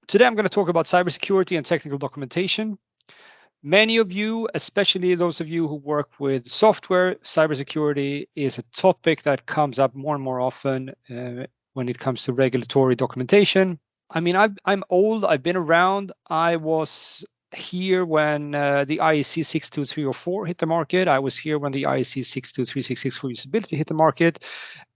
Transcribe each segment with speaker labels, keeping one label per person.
Speaker 1: Today I'm going to talk about cybersecurity and technical documentation. Many of you, especially those of you who work with software, cybersecurity is a topic that comes up more and more often when it comes to regulatory documentation. I mean, I'm old, I've been around. I was here when the IEC 62304 hit the market. I was here when the IEC 62366 for usability hit the market.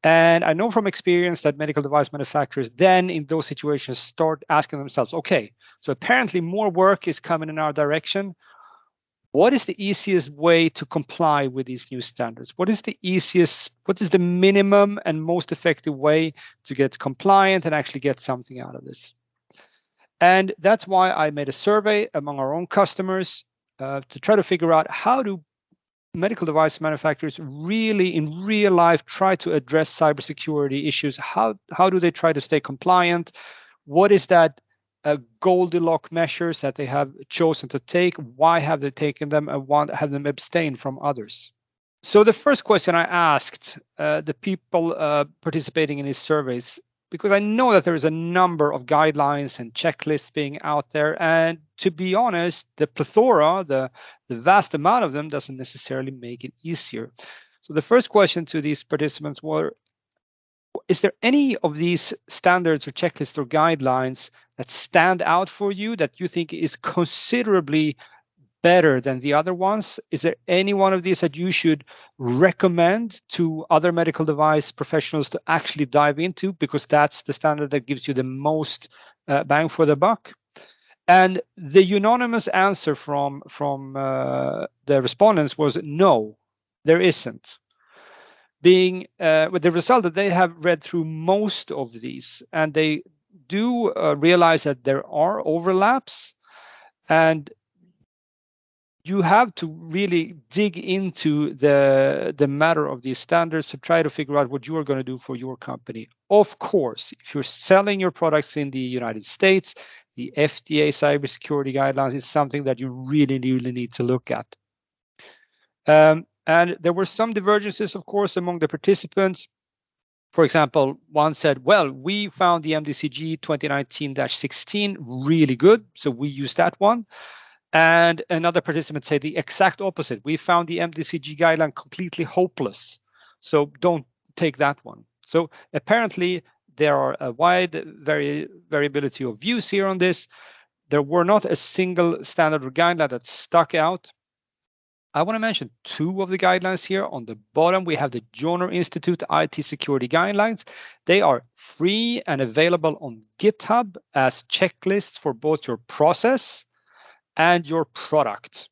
Speaker 1: And I know from experience that medical device manufacturers then in those situations start asking themselves, okay, so apparently more work is coming in our direction. What is the easiest way to comply with these new standards? What is the minimum and most effective way to get compliant and actually get something out of this? And that's why I made a survey among our own customers to try to figure out how do medical device manufacturers really in real life try to address cybersecurity issues? How do they try to stay compliant? What is that Goldilocks measures that they have chosen to take? Why have they taken them and why have them abstain from others? So the first question I asked the people participating in these surveys, because I know that there is a number of guidelines and checklists being out there, and to be honest, the plethora, the vast amount of them doesn't necessarily make it easier. So the first question to these participants were, is there any of these standards or checklists or guidelines that stand out for you that you think is considerably better than the other ones? Is there any one of these that you should recommend to other medical device professionals to actually dive into because that's the standard that gives you the most bang for the buck? And the unanimous answer from the respondents was no, there isn't. Being with the result that they have read through most of these and they do realize that there are overlaps, and you have to really dig into the matter of these standards to try to figure out what you are going to do for your company. Of course, if you're selling your products in the United States, the FDA cybersecurity guidelines is something that you really need to look at. And there were some divergences, of course, among the participants. For example, one said, well, we found the MDCG 2019-16 really good, so we used that one. And another participant said the exact opposite. We found the MDCG guideline completely hopeless, so don't take that one. So apparently there are a wide variability of views here on this. There were not a single standard or guideline that stuck out. I want to mention two of the guidelines here. On the bottom, we have the Journal Institute IT Security Guidelines. They are free and available on GitHub as checklists for both your process and your product.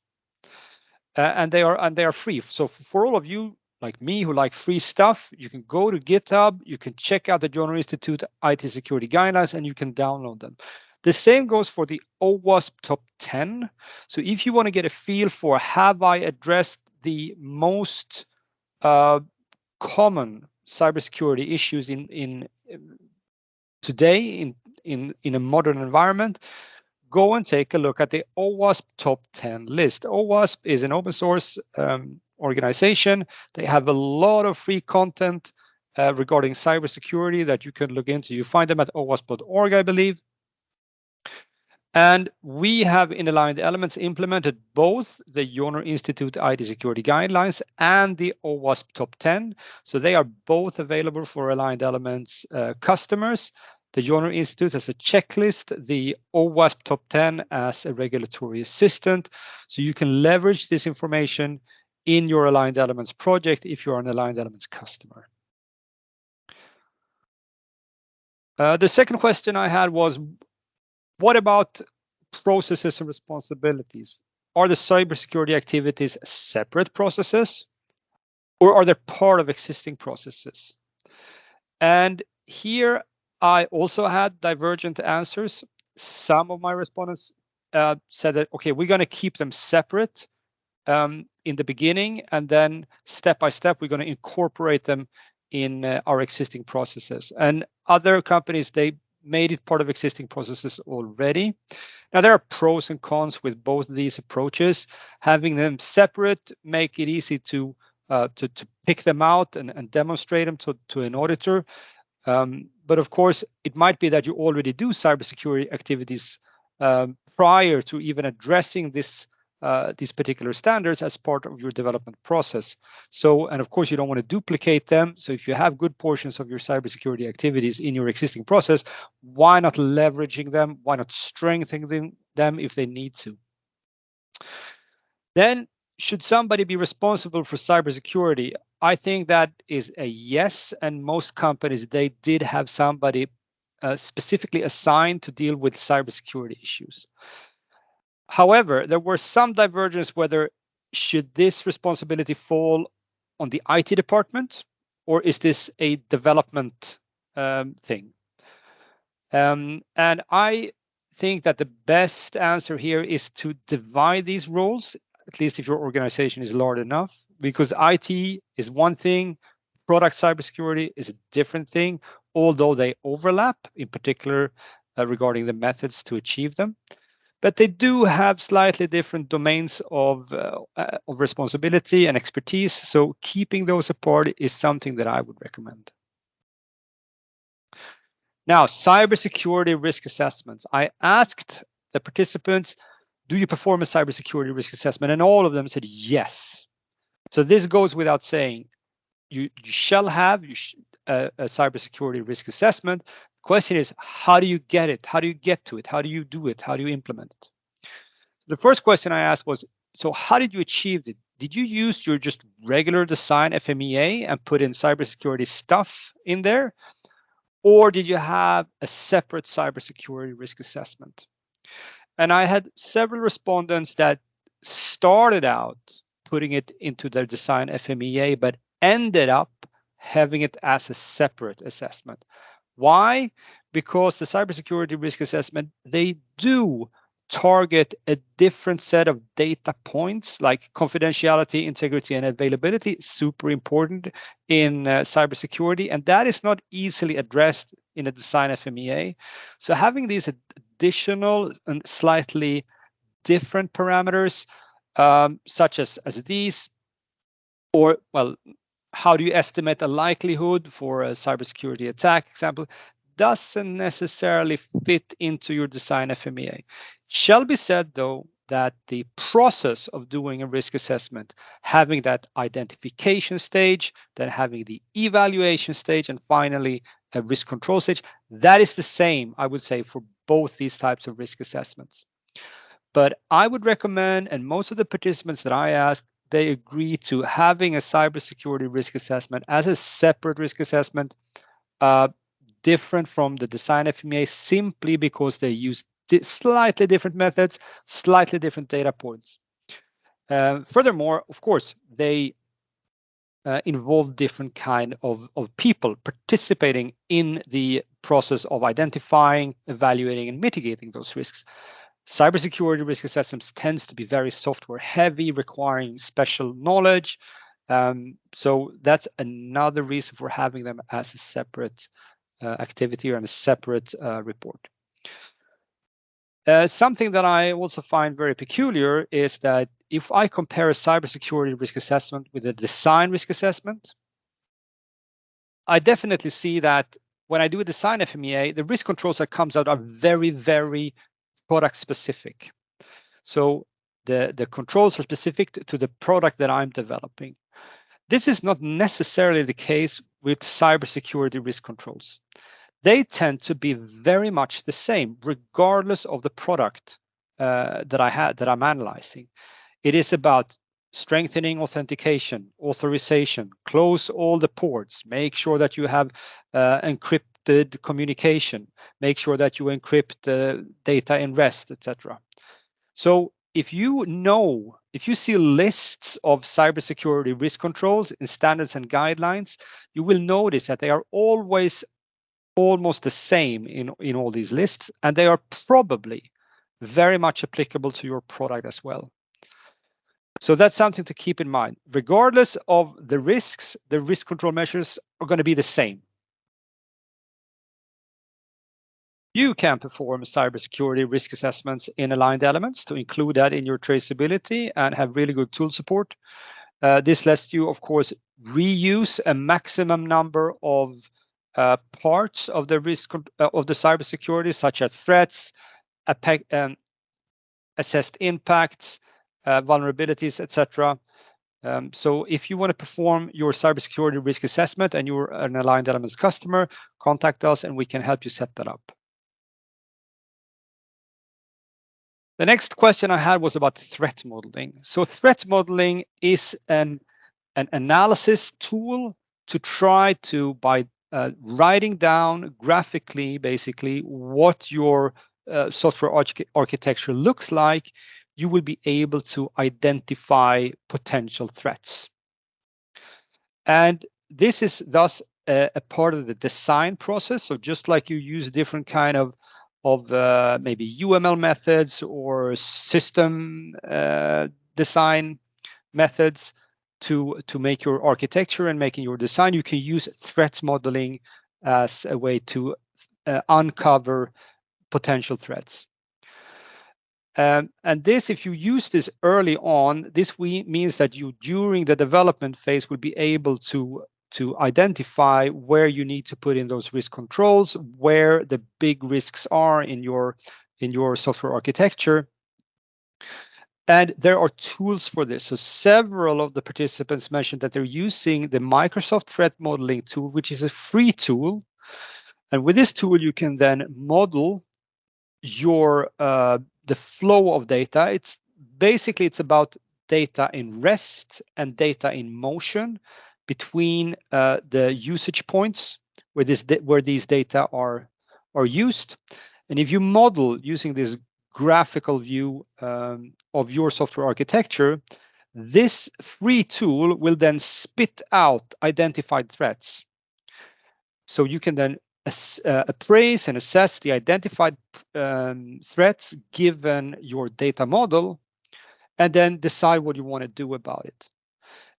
Speaker 1: And they are free. So for all of you like me who like free stuff, you can go to GitHub, you can check out the Journal Institute IT Security Guidelines, and you can download them. The same goes for the OWASP Top 10. So if you want to get a feel for have I addressed the most common cybersecurity issues in today in a modern environment, go and take a look at the OWASP Top 10 list. OWASP is an open source organization. They have a lot of free content regarding cybersecurity that you can look into. You find them at owasp.org, I believe. And we have in Aligned Elements implemented both the Journal Institute IT Security Guidelines and the OWASP Top 10. So they are both available for Aligned Elements customers. The Journal Institute as a checklist, the OWASP Top 10 as a regulatory assistant. So you can leverage this information in your Aligned Elements project if you're an Aligned Elements customer. The second question I had was, what about processes and responsibilities? Are the cybersecurity activities separate processes, or are they part of existing processes? And here I also had divergent answers. Some of my respondents said that, okay, we're going to keep them separate in the beginning, and then step by step, we're going to incorporate them in our existing processes. And other companies, they made it part of existing processes already. Now, there are pros and cons with both these approaches. Having them separate make it easy to pick them out and demonstrate them to an auditor. But of course, it might be that you already do cybersecurity activities prior to even addressing these particular standards as part of your development process. So, and of course, you don't want to duplicate them. So if you have good portions of your cybersecurity activities in your existing process, why not leveraging them? Why not strengthening them if they need to? Then, should somebody be responsible for cybersecurity? I think that is a yes, and most companies, they did have somebody specifically assigned to deal with cybersecurity issues. However, there were some divergence whether should this responsibility fall on the IT department, or is this a development thing? And I think that the best answer here is to divide these roles, at least if your organization is large enough, because IT is one thing, product cybersecurity is a different thing, although they overlap, in particular regarding the methods to achieve them. But they do have slightly different domains of responsibility and expertise. So keeping those apart is something that I would recommend. Now, cybersecurity risk assessments. I asked the participants, do you perform a cybersecurity risk assessment? And all of them said yes. So this goes without saying. You shall have a cybersecurity risk assessment. The question is, how do you get it? How do you get to it? How do you do it? How do you implement it? The first question I asked was, so how did you achieve it? Did you use your just regular design FMEA and put in cybersecurity stuff in there? Or did you have a separate cybersecurity risk assessment? And I had several respondents that started out putting it into their design FMEA, but ended up having it as a separate assessment. Why? Because the cybersecurity risk assessment, they do target a different set of data points like confidentiality, integrity, and availability, super important in cybersecurity, and that is not easily addressed in a design FMEA. So having these additional and slightly different parameters, such as these, or well, how do you estimate a likelihood for a cybersecurity attack example, doesn't necessarily fit into your design FMEA. Shall be said though that the process of doing a risk assessment, having that identification stage, then having the evaluation stage, and finally a risk control stage, that is the same, I would say, for both these types of risk assessments. But I would recommend, and most of the participants that I asked, they agree to having a cybersecurity risk assessment as a separate risk assessment, different from the design FMEA, simply because they use slightly different methods, slightly different data points. Furthermore, of course, they involve different kind of people participating in the process of identifying, evaluating, and mitigating those risks. Cybersecurity risk assessments tends to be very software heavy, requiring special knowledge. So that's another reason for having them as a separate activity or in a separate report. Something that I also find very peculiar is that if I compare a cybersecurity risk assessment with a design risk assessment, I definitely see that when I do a design FMEA, the risk controls that comes out are very, very product specific. So the controls are specific to the product that I'm developing. This is not necessarily the case with cybersecurity risk controls. They tend to be very much the same, regardless of the product that I'm analyzing. It is about strengthening authentication, authorization, close all the ports, make sure that you have encrypted communication, make sure that you encrypt the data in rest, etc. So if you see lists of cybersecurity risk controls in standards and guidelines, you will notice that they are always almost the same in all these lists, and they are probably very much applicable to your product as well. So that's something to keep in mind. Regardless of the risks, the risk control measures are going to be the same. You can perform cybersecurity risk assessments in aligned elements to include that in your traceability and have really good tool support. This lets you, of course, reuse a maximum number of parts of the risk of the cybersecurity, such as threats, assessed impacts, vulnerabilities, etc. So if you want to perform your cybersecurity risk assessment and you're an Aligned Elements customer, contact us and we can help you set that up. The next question I had was about threat modeling. So threat modeling is an analysis tool to try to, by writing down graphically, basically, what your software architecture looks like, you will be able to identify potential threats. And this is thus a part of the design process. So just like you use different kind of maybe UML methods or system design methods to make your architecture and making your design, you can use threat modeling as a way to uncover potential threats. And this, if you use this early on, this means that you, during the development phase, will be able to identify where you need to put in those risk controls, where the big risks are in your software architecture. And there are tools for this. So several of the participants mentioned that they're using the Microsoft Threat Modeling tool, which is a free tool. And with this tool, you can then model your the flow of data. It's basically about data in rest and data in motion between the usage points where these data are used. And if you model using this graphical view of your software architecture, this free tool will then spit out identified threats. So you can then appraise and assess the identified threats given your data model, and then decide what you want to do about it.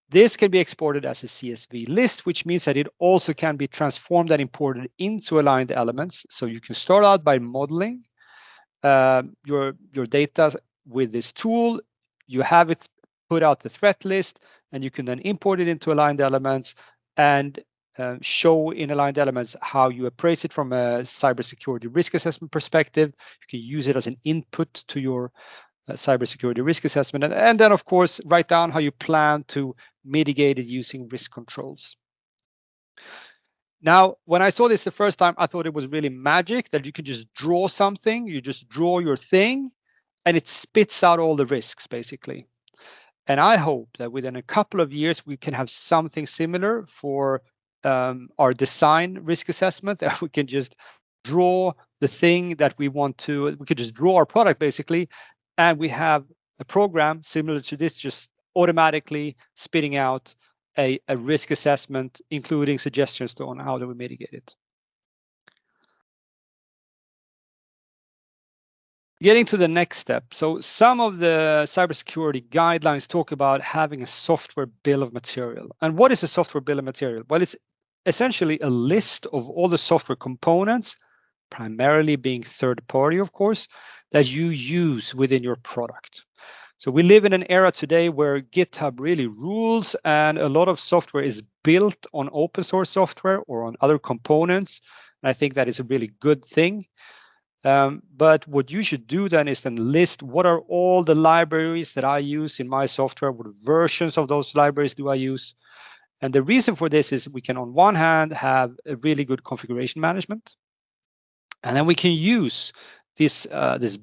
Speaker 1: This can be exported as a CSV list, which means that it also can be transformed and imported into aligned elements. So you can start out by modeling your data with this tool. You have it put out the threat list, and you can then import it into aligned elements and show in aligned elements how you appraise it from a cybersecurity risk assessment perspective. You can use it as an input to your cybersecurity risk assessment, and then of course write down how you plan to mitigate it using risk controls. Now, when I saw this the first time, I thought it was really magic that you could just draw something, you just draw your thing, and it spits out all the risks, basically. And I hope that within a couple of years, we can have something similar for our design risk assessment, that we can just draw the thing that we want to, we could just draw our product, basically, and we have a program similar to this, just automatically spitting out a risk assessment, including suggestions on how do we mitigate it. Getting to the next step. So some of the cybersecurity guidelines talk about having a software bill of material. And what is a software bill of material? Well, it's essentially a list of all the software components, primarily being third party, of course, that you use within your product. So we live in an era today where GitHub really rules, and a lot of software is built on open source software or on other components. And I think that is a really good thing. But what you should do then is then list what are all the libraries that I use in my software, what versions of those libraries do I use. And the reason for this is we can, on one hand, have a really good configuration management, and then we can use this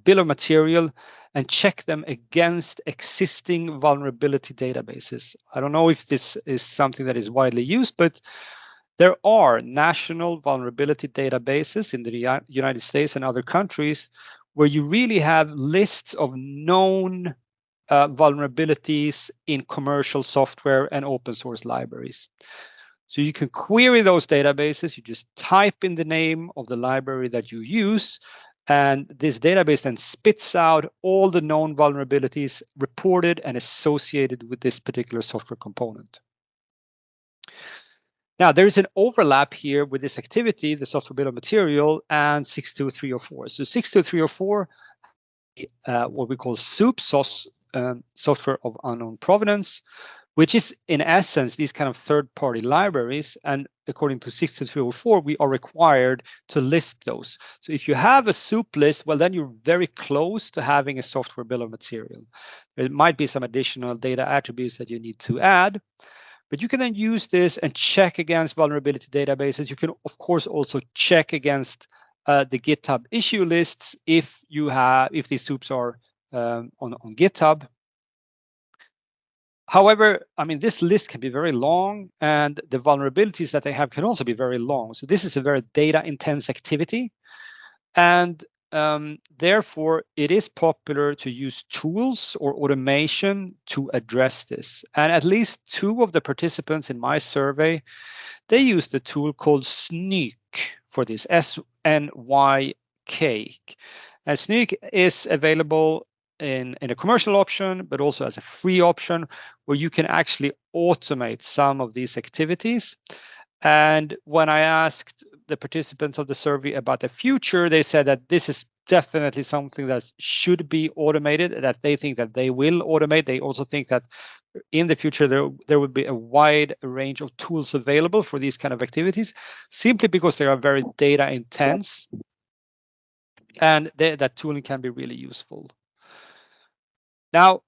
Speaker 1: bill of material and check them against existing vulnerability databases. I don't know if this is something that is widely used, but there are national vulnerability databases in the United States and other countries where you really have lists of known vulnerabilities in commercial software and open source libraries. So you can query those databases. You just type in the name of the library that you use, and this database then spits out all the known vulnerabilities reported and associated with this particular software component. Now, there is an overlap here with this activity, the software bill of material, and 62304. So 62304, what we call SOUP, software of unknown provenance, which is in essence these kind of third-party libraries. And according to 62304, we are required to list those. So if you have a soup list, well, then you're very close to having a software bill of material. There might be some additional data attributes that you need to add, but you can then use this and check against vulnerability databases. You can, of course, also check against the GitHub issue lists if these soups are on GitHub. However, I mean, this list can be very long, and the vulnerabilities that they have can also be very long. So this is a very data-intense activity, and therefore it is popular to use tools or automation to address this. And at least 2 of the participants in my survey, they used a tool called Snyk for this, SNYK. And Snyk is available in a commercial option, but also as a free option where you can actually automate some of these activities. And when I asked the participants of the survey about the future, they said that this is definitely something that should be automated, that they think that they will automate. They also think that in the future there will be a wide range of tools available for these kind of activities, simply because they are very data intense, and that tooling can be really useful. Now,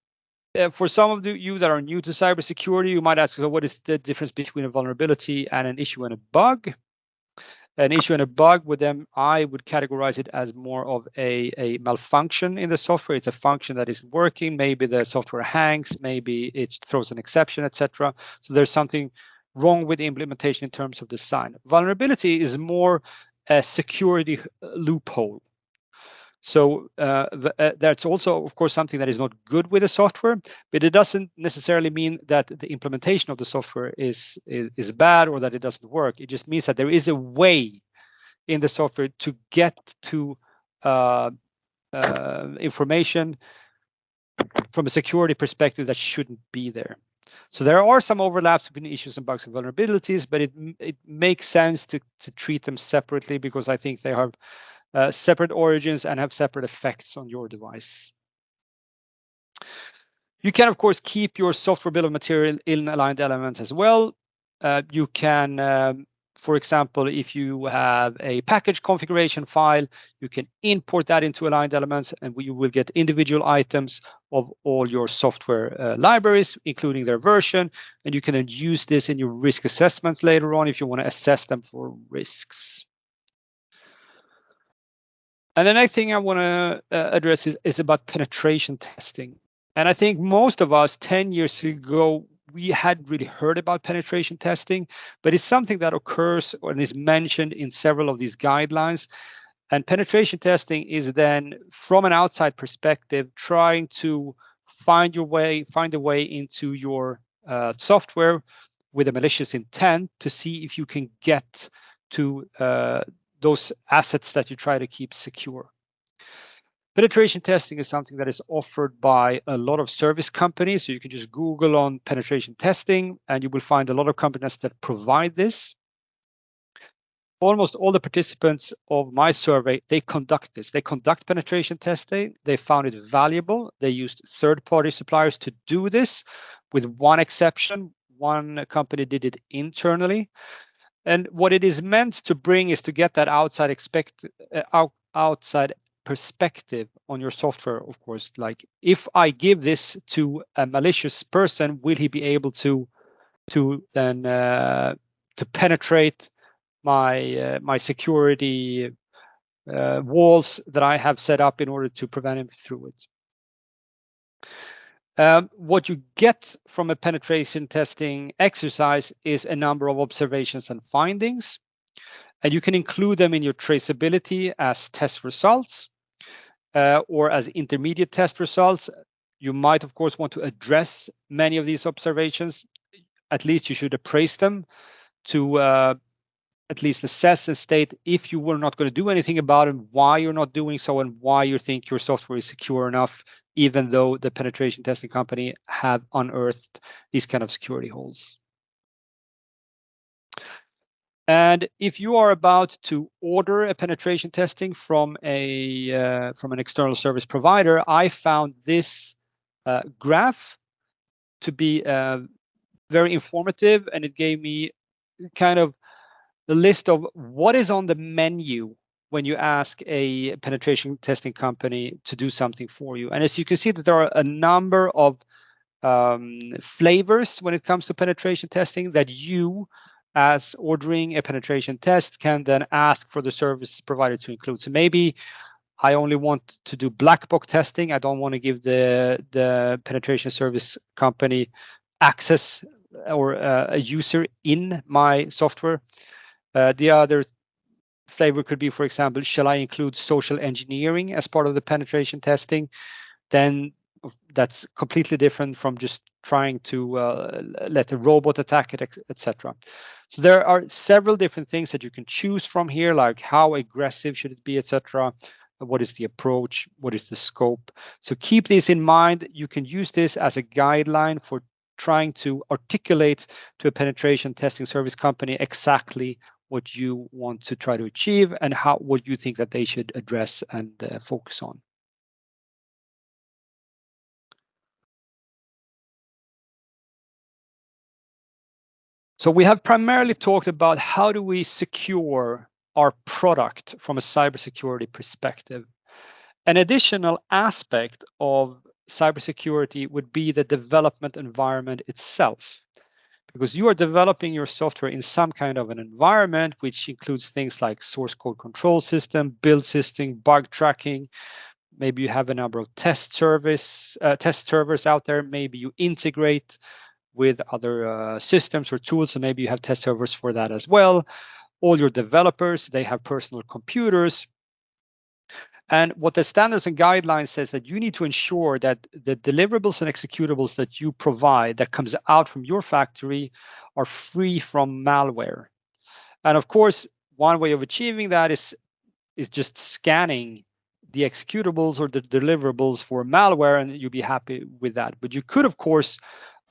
Speaker 1: for some of you that are new to cybersecurity, you might ask, so what is the difference between a vulnerability and an issue and a bug? An issue and a bug, with them, I would categorize it as more of a malfunction in the software. It's a function that is working. Maybe the software hangs, maybe it throws an exception, etc. So there's something wrong with the implementation in terms of design. Vulnerability is more a security loophole. So that's also, of course, something that is not good with the software, but it doesn't necessarily mean that the implementation of the software is bad or that it doesn't work. It just means that there is a way in the software to get to information from a security perspective that shouldn't be there. So there are some overlaps between issues and bugs and vulnerabilities, but it makes sense to treat them separately, because I think they have separate origins and have separate effects on your device. You can, of course, keep your software bill of material in aligned elements as well. You can, for example, if you have a package configuration file, you can import that into aligned elements, and you will get individual items of all your software libraries, including their version, and you can then use this in your risk assessments later on if you want to assess them for risks. And the next thing I want to address is about penetration testing. And I think most of us 10 years ago, we hadn't really heard about penetration testing, but it's something that occurs and is mentioned in several of these guidelines. And penetration testing is then, from an outside perspective, trying to find a way into your software with a malicious intent to see if you can get to those assets that you try to keep secure. Penetration testing is something that is offered by a lot of service companies. So you can just Google on penetration testing, and you will find a lot of companies that provide this. Almost all the participants of my survey, they conduct this. They conduct penetration testing. They found it valuable. They used third-party suppliers to do this, with one exception. One company did it internally. And what it is meant to bring is to get that outside perspective on your software, of course. Like, if I give this to a malicious person, will he be able to then to penetrate my security walls that I have set up in order to prevent him through it? What you get from a penetration testing exercise is a number of observations and findings, and you can include them in your traceability as test results or as intermediate test results. You might, of course, want to address many of these observations. At least you should appraise them to at least assess and state, if you were not going to do anything about it, why you're not doing so, and why you think your software is secure enough, even though the penetration testing company have unearthed these kind of security holes. And if you are about to order a penetration testing from an external service provider, I found this graph to be very informative, and it gave me kind of the list of what is on the menu when you ask a penetration testing company to do something for you. And as you can see, that there are a number of flavors when it comes to penetration testing that you, as ordering a penetration test, can then ask for the service provider to include. So maybe I only want to do black box testing. I don't want to give the penetration service company access or a user in my software. The other flavor could be, for example, shall I include social engineering as part of the penetration testing? Then that's completely different from just trying to let a robot attack it, etc. So there are several different things that you can choose from here, like how aggressive should it be, etc. What is the approach? What is the scope? So keep this in mind. You can use this as a guideline for trying to articulate to a penetration testing service company exactly what you want to try to achieve and what you think that they should address and focus on. So we have primarily talked about how do we secure our product from a cybersecurity perspective. An additional aspect of cybersecurity would be the development environment itself, because you are developing your software in some kind of an environment, which includes things like source code control system, build system, bug tracking. Maybe you have a number of test servers out there. Maybe you integrate with other systems or tools, so maybe you have test servers for that as well. All your developers, they have personal computers. And what the standards and guidelines says that you need to ensure that the deliverables and executables that you provide that comes out from your factory are free from malware. And of course, one way of achieving that is just scanning the executables or the deliverables for malware, and you'll be happy with that. But you could, of course,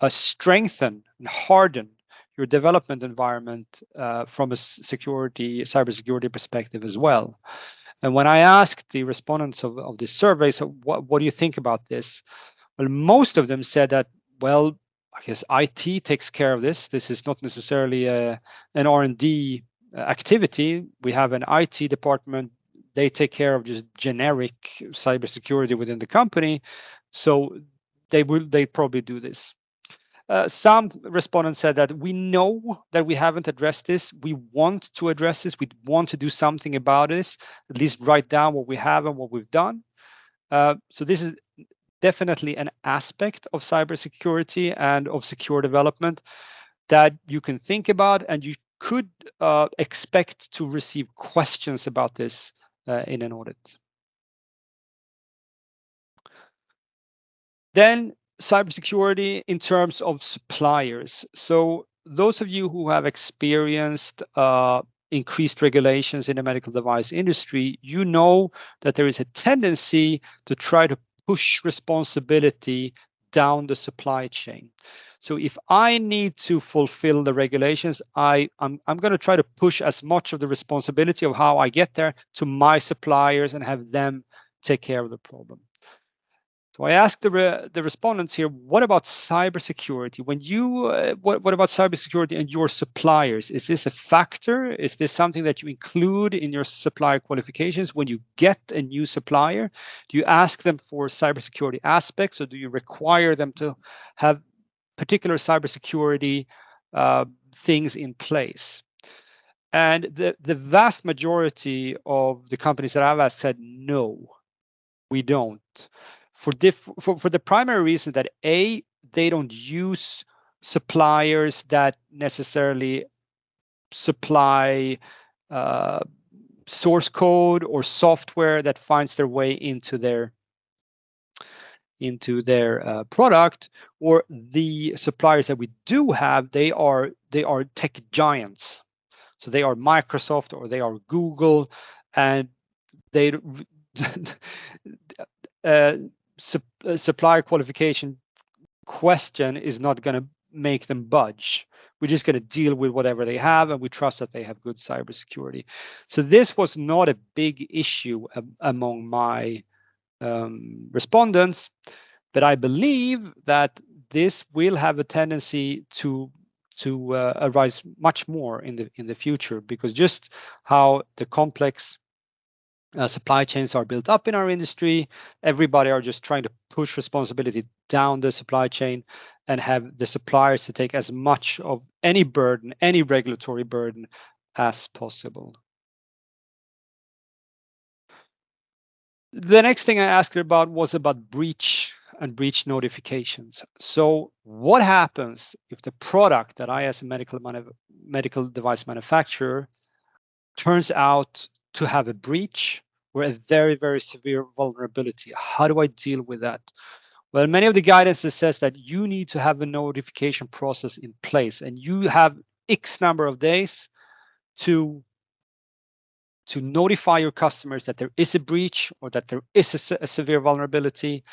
Speaker 1: strengthen and harden your development environment from a cybersecurity perspective as well. And when I asked the respondents of this survey, so what do you think about this? Well, most of them said that, well, I guess IT takes care of this. This is not necessarily an R&D activity. We have an IT department. They take care of just generic cybersecurity within the company. So they probably do this. Some respondents said that we know that we haven't addressed this. We want to address this. We want to do something about this, at least write down what we have and what we've done. So this is definitely an aspect of cybersecurity and of secure development that you can think about, and you could expect to receive questions about this in an audit. Then cybersecurity in terms of suppliers. So those of you who have experienced increased regulations in the medical device industry, you know that there is a tendency to try to push responsibility down the supply chain. So if I need to fulfill the regulations, I'm going to try to push as much of the responsibility of how I get there to my suppliers and have them take care of the problem. So I asked the respondents here, what about cybersecurity? When you, what about cybersecurity and your suppliers? Is this a factor? Is this something that you include in your supplier qualifications when you get a new supplier? Do you ask them for cybersecurity aspects, or do you require them to have particular cybersecurity things in place? And the vast majority of the companies that I've asked said no, we don't. For the primary reason that they don't use suppliers that necessarily supply source code or software that finds their way into their product, or the suppliers that we do have, they are tech giants. So they are Microsoft or they are Google, and they supplier qualification question is not going to make them budge. We're just going to deal with whatever they have, and we trust that they have good cybersecurity. So this was not a big issue among my respondents, but I believe that this will have a tendency to arise much more in the future, because just how the complex supply chains are built up in our industry, everybody are just trying to push responsibility down the supply chain and have the suppliers to take as much of any burden, any regulatory burden as possible. The next thing I asked her about was about breach and breach notifications. So what happens if the product that I, as a medical device manufacturer, turns out to have a breach or a very, very severe vulnerability? How do I deal with that? Well, many of the guidances says that you need to have a notification process in place, and you have X number of days to notify your customers that there is a breach or that there is a severe vulnerability,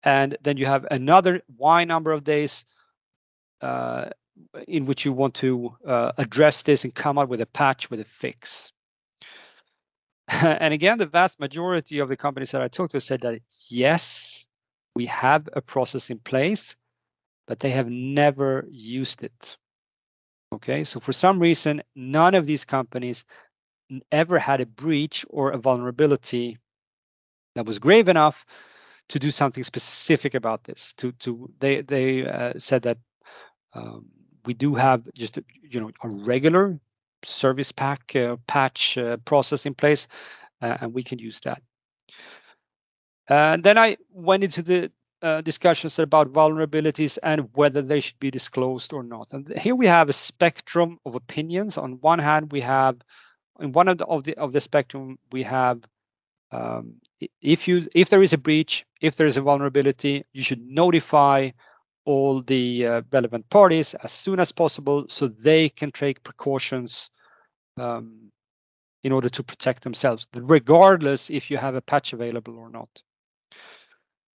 Speaker 1: and then you have another Y number of days in which you want to address this and come up with a patch, with a fix. And again, the vast majority of the companies that I talked to said that yes, we have a process in place, but they have never used it. Okay, so for some reason, none of these companies ever had a breach or a vulnerability that was grave enough to do something specific about this. They said that we do have just a regular service pack patch process in place, and we can use that. And then I went into the discussions about vulnerabilities and whether they should be disclosed or not. And here we have a spectrum of opinions. On one hand, we have in one of the spectrum we have if there is a breach, if there is a vulnerability, you should notify all the relevant parties as soon as possible so they can take precautions in order to protect themselves, regardless if you have a patch available or not.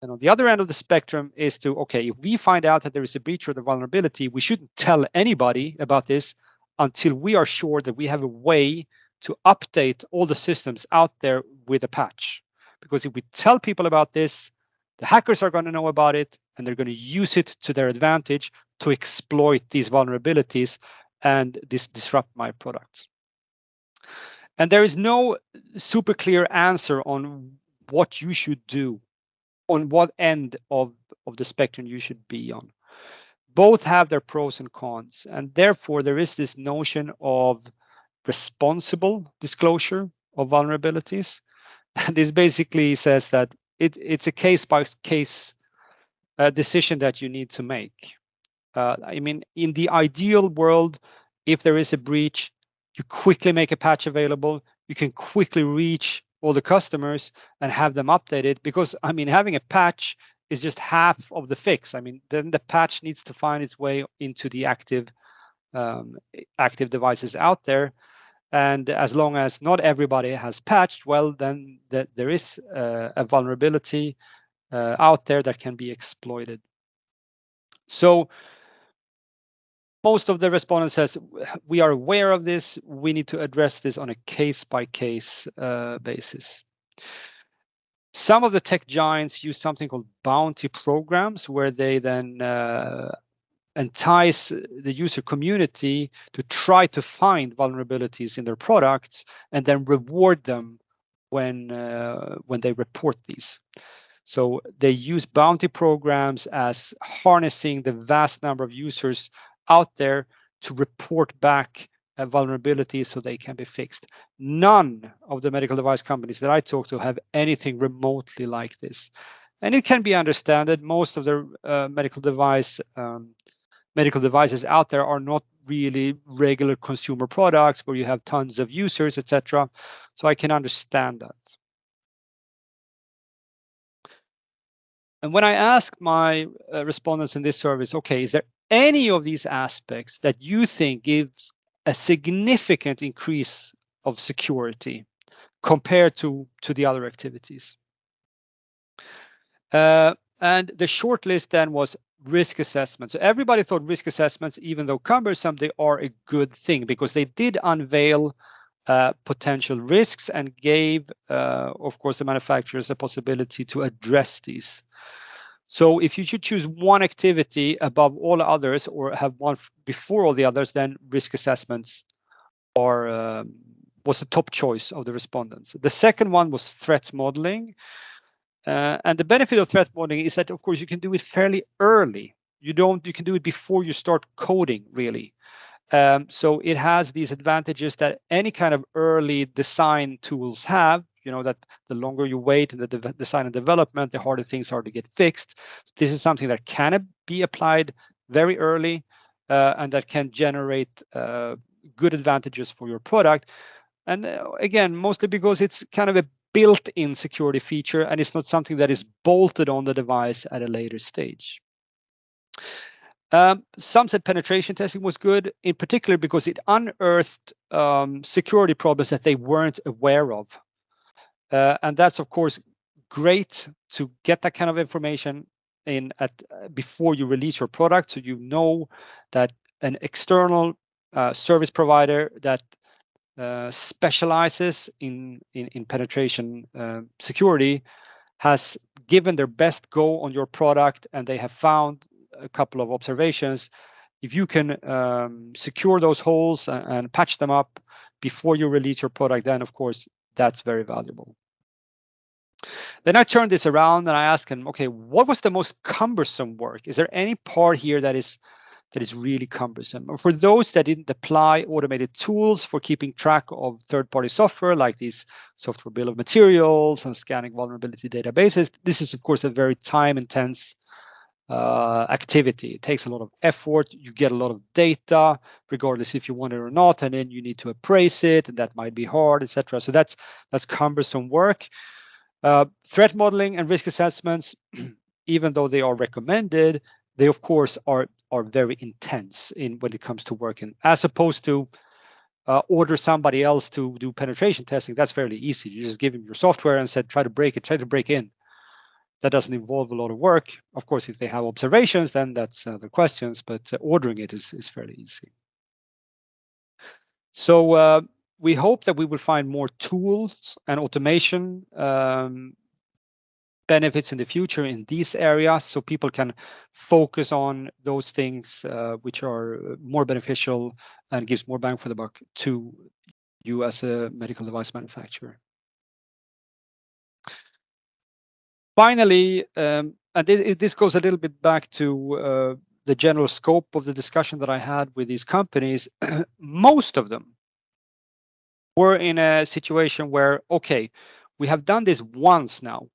Speaker 1: And on the other end of the spectrum is to, okay, if we find out that there is a breach or the vulnerability, we shouldn't tell anybody about this until we are sure that we have a way to update all the systems out there with a patch. Because if we tell people about this, the hackers are going to know about it and they're going to use it to their advantage to exploit these vulnerabilities and disrupt my products. And there is no super clear answer on what you should do, on what end of the spectrum you should be on. Both have their pros and cons, and therefore there is this notion of responsible disclosure of vulnerabilities. And this basically says that it's a case-by-case decision that you need to make. I mean, in the ideal world, if there is a breach, you quickly make a patch available. You can quickly reach all the customers and have them updated, because I mean, having a patch is just half of the fix. I mean, then the patch needs to find its way into the active devices out there. And as long as not everybody has patched, well, then there is a vulnerability out there that can be exploited. So most of the respondents says we are aware of this. We need to address this on a case-by-case basis. Some of the tech giants use something called bounty programs, where they then entice the user community to try to find vulnerabilities in their products and then reward them when they report these. So they use bounty programs as harnessing the vast number of users out there to report back a vulnerability so they can be fixed. None of the medical device companies that I talk to have anything remotely like this. And it can be understood. Most of the medical devices out there are not really regular consumer products where you have tons of users, etc. So I can understand that. And when I asked my respondents in this service, okay, is there any of these aspects that you think gives a significant increase of security compared to the other activities? And the short list then was risk assessment. So everybody thought risk assessments, even though cumbersome, they are a good thing because they did unveil potential risks and gave, of course, the manufacturers the possibility to address these. So if you should choose one activity above all others or have one before all the others, then risk assessments are was the top choice of the respondents. The second one was threat modeling. And the benefit of threat modeling is that, of course, you can do it fairly early. You can do it before you start coding, really. So it has these advantages that any kind of early design tools have, that the longer you wait in the design and development, the harder things are to get fixed. This is something that can be applied very early and that can generate good advantages for your product. And again, mostly because it's kind of a built-in security feature and it's not something that is bolted on the device at a later stage. Some said penetration testing was good, in particular because it unearthed security problems that they weren't aware of. And that's, of course, great to get that kind of information in before you release your product, so you know that an external service provider that specializes in penetration security has given their best go on your product, and they have found a couple of observations. If you can secure those holes and patch them up before you release your product, then of course that's very valuable. Then I turned this around and I asked him, okay, what was the most cumbersome work? Is there any part here that is really cumbersome? For those that didn't apply automated tools for keeping track of third-party software, like these software bill of materials and scanning vulnerability databases, this is, of course, a very time-intense activity. It takes a lot of effort. You get a lot of data, regardless if you want it or not, and then you need to appraise it, and that might be hard, etc. So that's cumbersome work. Threat modeling and risk assessments, even though they are recommended, they of course are very intense when it comes to working, as opposed to order somebody else to do penetration testing. That's fairly easy. You just give them your software and said, try to break in. That doesn't involve a lot of work. Of course, if they have observations, then that's the questions, but ordering it is fairly easy. So we hope that we will find more tools and automation benefits in the future in these areas, so people can focus on those things which are more beneficial and gives more bang for the buck to you as a medical device manufacturer. Finally, and this goes a little bit back to the general scope of the discussion that I had with these companies. Most of them were in a situation where, okay, we have done this once now.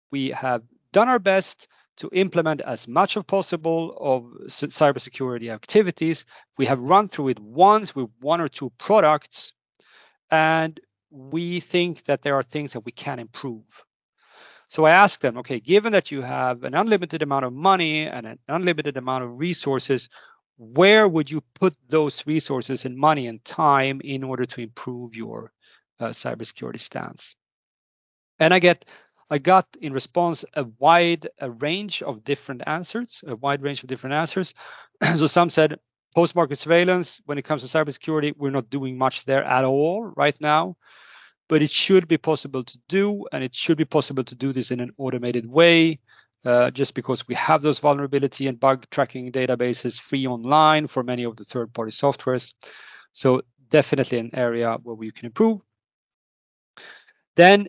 Speaker 1: We have done our best to implement as much as possible of cybersecurity activities. We have run through it once with one or two products, and we think that there are things that we can improve. So I asked them, okay, given that you have an unlimited amount of money and an unlimited amount of resources, where would you put those resources and money and time in order to improve your cybersecurity stance? And I got in response a wide range of different answers. So some said post-market surveillance. When it comes to cybersecurity, we're not doing much there at all right now, but it should be possible to do, and it should be possible to do this in an automated way, just because we have those vulnerability and bug tracking databases free online for many of the third-party softwares. So definitely an area where we can improve. Then,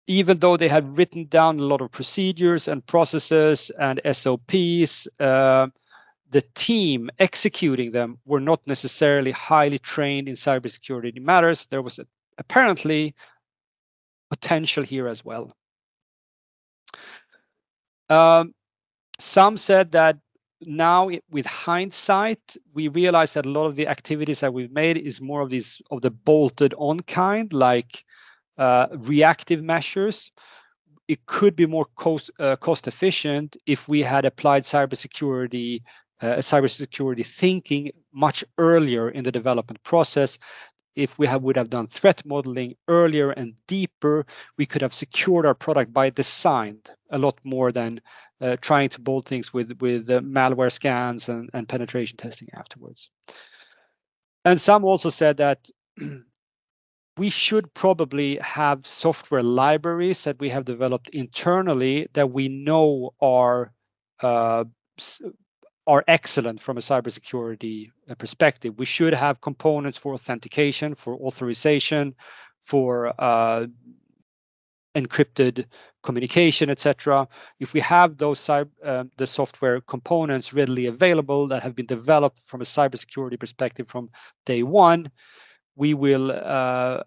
Speaker 1: even though they had written down a lot of procedures and processes and SOPs, the team executing them were not necessarily highly trained in cybersecurity matters. There was apparently potential here as well. Some said that now, with hindsight, we realize that a lot of the activities that we've made is more of the bolted on kind, like reactive measures. It could be more cost efficient if we had applied cybersecurity thinking much earlier in the development process. If we would have done threat modeling earlier and deeper, we could have secured our product by design a lot more than trying to bolt things with malware scans and penetration testing afterwards. And some also said that we should probably have software libraries that we have developed internally that we know are are excellent from a cybersecurity perspective. We should have components for authentication, for authorization, for encrypted communication, etc. If we have those the software components readily available that have been developed from a cybersecurity perspective from day one, we will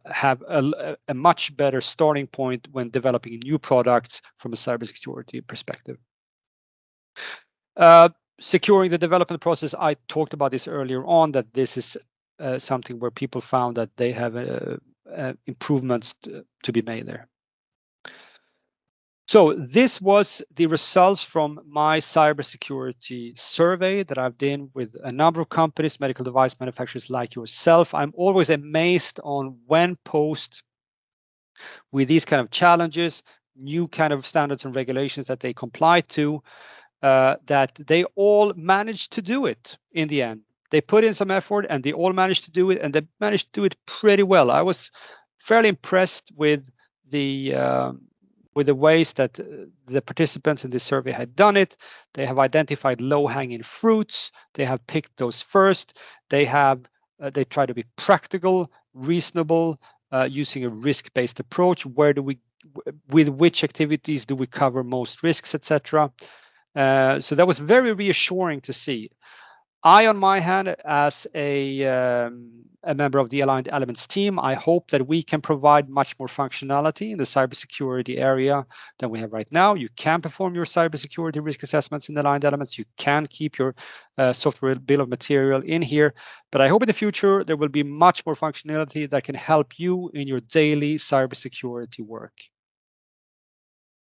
Speaker 1: have a much better starting point when developing new products from a cybersecurity perspective. Securing the development process, I talked about this earlier on, that this is something where people found that they have improvements to be made there. So this was the results from my cybersecurity survey that I've done with a number of companies, medical device manufacturers like yourself. I'm always amazed on when posed with these kind of challenges, new kind of standards and regulations that they comply to, that they all managed to do it in the end. They put in some effort and they all managed to do it, and they managed to do it pretty well. I was fairly impressed with the ways that the participants in this survey had done it. They have identified low-hanging fruits. They have picked those first. They try to be practical, reasonable, using a risk-based approach. With which activities do we cover most risks, etc. So that was very reassuring to see. I, on my hand, as a member of the Aligned Elements team, I hope that we can provide much more functionality in the cybersecurity area than we have right now. You can perform your cybersecurity risk assessments in the Aligned Elements. You can keep your software bill of material in here. But I hope in the future there will be much more functionality that can help you in your daily cybersecurity work.